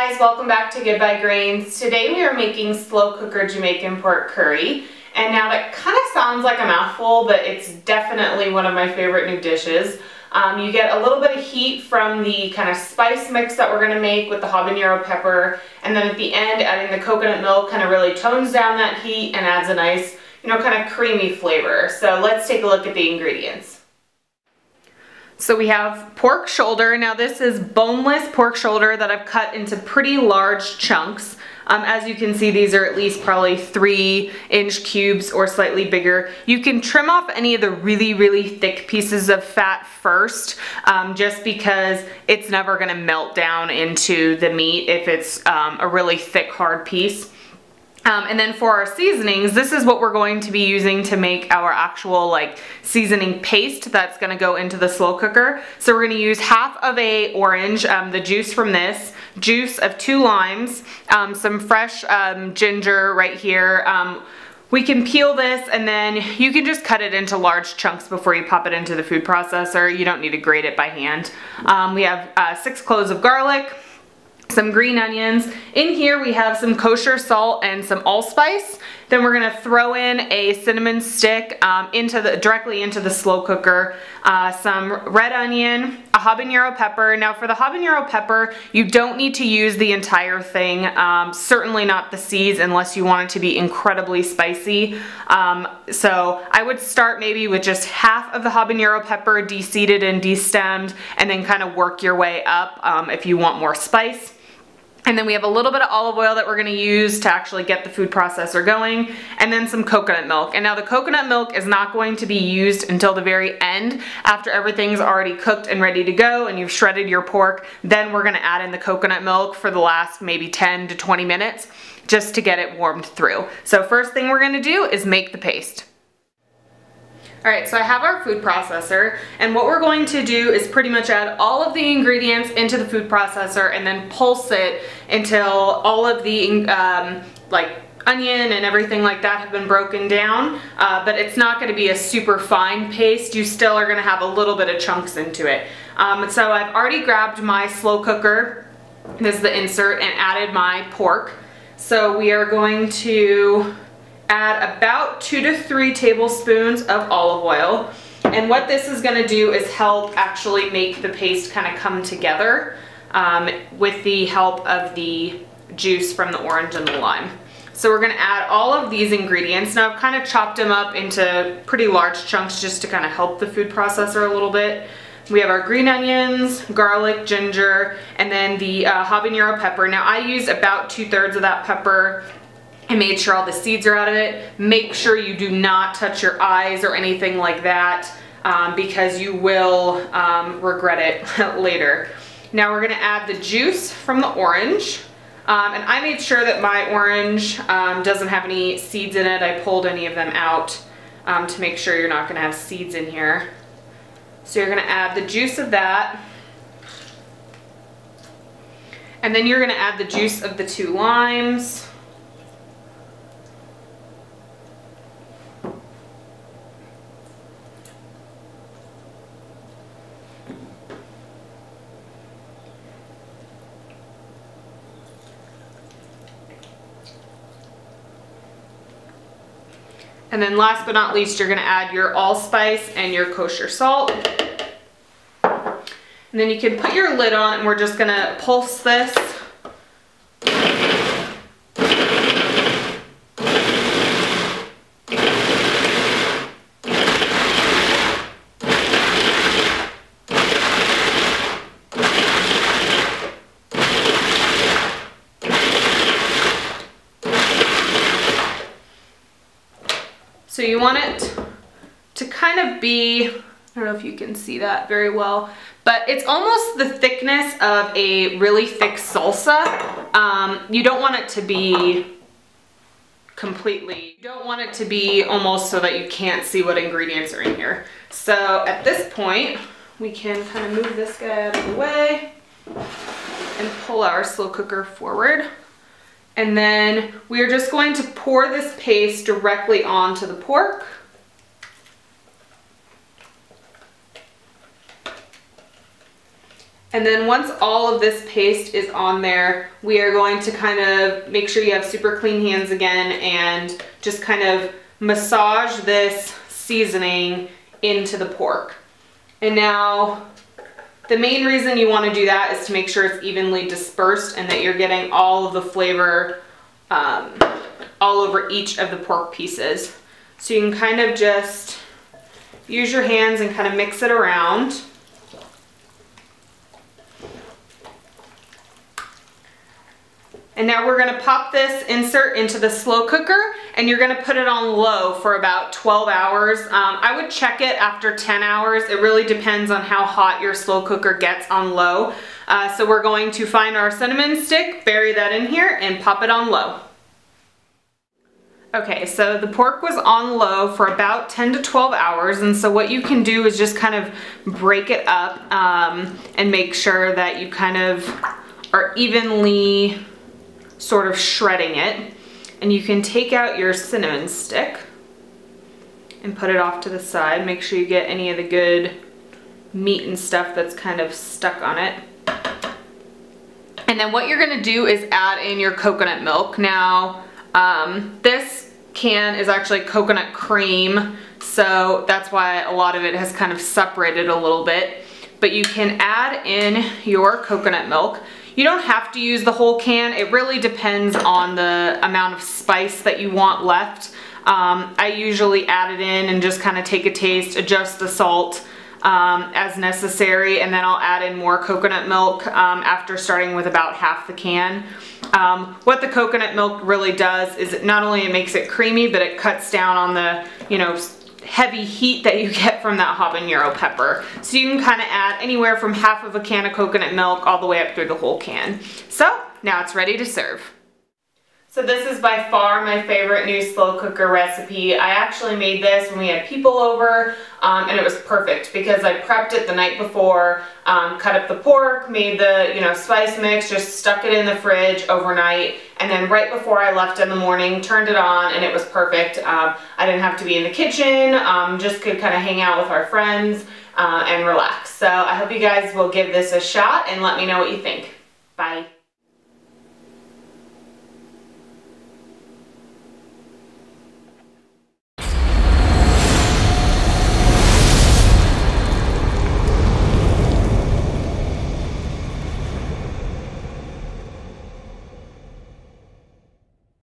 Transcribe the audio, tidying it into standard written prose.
guys, welcome back to Good by Grains. Today we are making slow cooker Jamaican pork curry. And now that kind of sounds like a mouthful, but it's definitely one of my favorite new dishes. You get a little bit of heat from the kind of spice mix that we're going to make with the habanero pepper. And then at the end, adding the coconut milk kind of really tones down that heat and adds a nice, kind of creamy flavor. So let's take a look at the ingredients. So we have pork shoulder. Now this is boneless pork shoulder that I've cut into pretty large chunks. As you can see, these are at least probably 3-inch cubes or slightly bigger. You can trim off any of the really thick pieces of fat first, just because it's never gonna melt down into the meat if it's a really thick, hard piece. And then for our seasonings, this is what we're going to be using to make our actual seasoning paste that's going to go into the slow cooker. So we're going to use half of a orange, the juice from this, juice of 2 limes, some fresh ginger right here. We can peel this and then you can just cut it into large chunks before you pop it into the food processor. You don't need to grate it by hand. We have 6 cloves of garlic, some green onions. In here we have some kosher salt and some allspice. Then we're gonna throw in a cinnamon stick directly into the slow cooker, some red onion, a habanero pepper. Now for the habanero pepper, you don't need to use the entire thing, certainly not the seeds unless you want it to be incredibly spicy. So I would start maybe with just half of the habanero pepper de-seeded and de-stemmed, and then kind of work your way up if you want more spice. And then we have a little bit of olive oil that we're going to use to actually get the food processor going, and then some coconut milk. And now the coconut milk is not going to be used until the very end, after everything's already cooked and ready to go and you've shredded your pork. Then we're going to add in the coconut milk for the last maybe 10 to 20 minutes just to get it warmed through. So first thing we're going to do is make the paste. Alright, so I have our food processor, and what we're going to do is pretty much add all of the ingredients into the food processor and then pulse it until all of the onion and everything like that have been broken down, but it's not going to be a super fine paste. You still are going to have a little bit of chunks into it. So I've already grabbed my slow cooker, this is the insert, and added my pork. So we are going to add about 2 to 3 tablespoons of olive oil. And what this is going to do is help actually make the paste kind of come together with the help of the juice from the orange and the lime. So we're going to add all of these ingredients. Now I've kind of chopped them up into pretty large chunks just to kind of help the food processor a little bit. We have our green onions, garlic, ginger, and then the habanero pepper. Now I used about 2/3 of that pepper. I made sure all the seeds are out of it. Make sure you do not touch your eyes or anything like that, because you will regret it later. Now we're gonna add the juice from the orange. And I made sure that my orange doesn't have any seeds in it. I pulled any of them out to make sure you're not gonna have seeds in here. So you're gonna add the juice of that. And then you're gonna add the juice of the 2 limes. And then last but not least, you're going to add your allspice and your kosher salt. And then you can put your lid on and we're just going to pulse this. So you want it to kind of be, I don't know if you can see that very well, but it's almost the thickness of a really thick salsa. You don't want it to be you don't want it to be almost so that you can't see what ingredients are in here. So at this point, we can kind of move this guy out of the way and pull our slow cooker forward. And then we're just going to pour this paste directly onto the pork. And then once all of this paste is on there, we are going to kind of make sure you have super clean hands again and just kind of massage this seasoning into the pork. And now the main reason you want to do that is to make sure it's evenly dispersed and that you're getting all of the flavor all over each of the pork pieces. So you can kind of just use your hands and kind of mix it around. And now we're gonna pop this insert into the slow cooker and you're gonna put it on low for about 12 hours. I would check it after 10 hours. It really depends on how hot your slow cooker gets on low. So we're going to find our cinnamon stick, bury that in here and pop it on low. Okay, so the pork was on low for about 10 to 12 hours, and so what you can do is just kind of break it up and make sure that you kind of are evenly sort of shredding it. And you can take out your cinnamon stick and put it off to the side. Make sure you get any of the good meat and stuff that's kind of stuck on it. And then what you're gonna do is add in your coconut milk. Now, this can is actually coconut cream, so that's why a lot of it has kind of separated a little bit. But you can add in your coconut milk. You don't have to use the whole can. It really depends on the amount of spice that you want left. I usually add it in and just kind of take a taste, adjust the salt as necessary, and then I'll add in more coconut milk after starting with about half the can. What the coconut milk really does is it not only makes it creamy, but it cuts down on the, heavy heat that you get from that habanero pepper. So you can kind of add anywhere from half of a can of coconut milk all the way up through the whole can. So now it's ready to serve. So this is by far my favorite new slow cooker recipe. I actually made this when we had people over and it was perfect because I prepped it the night before, cut up the pork, made the spice mix, just stuck it in the fridge overnight, and then right before I left in the morning turned it on and it was perfect. I didn't have to be in the kitchen, just could kind of hang out with our friends and relax. So I hope you guys will give this a shot and let me know what you think. Bye.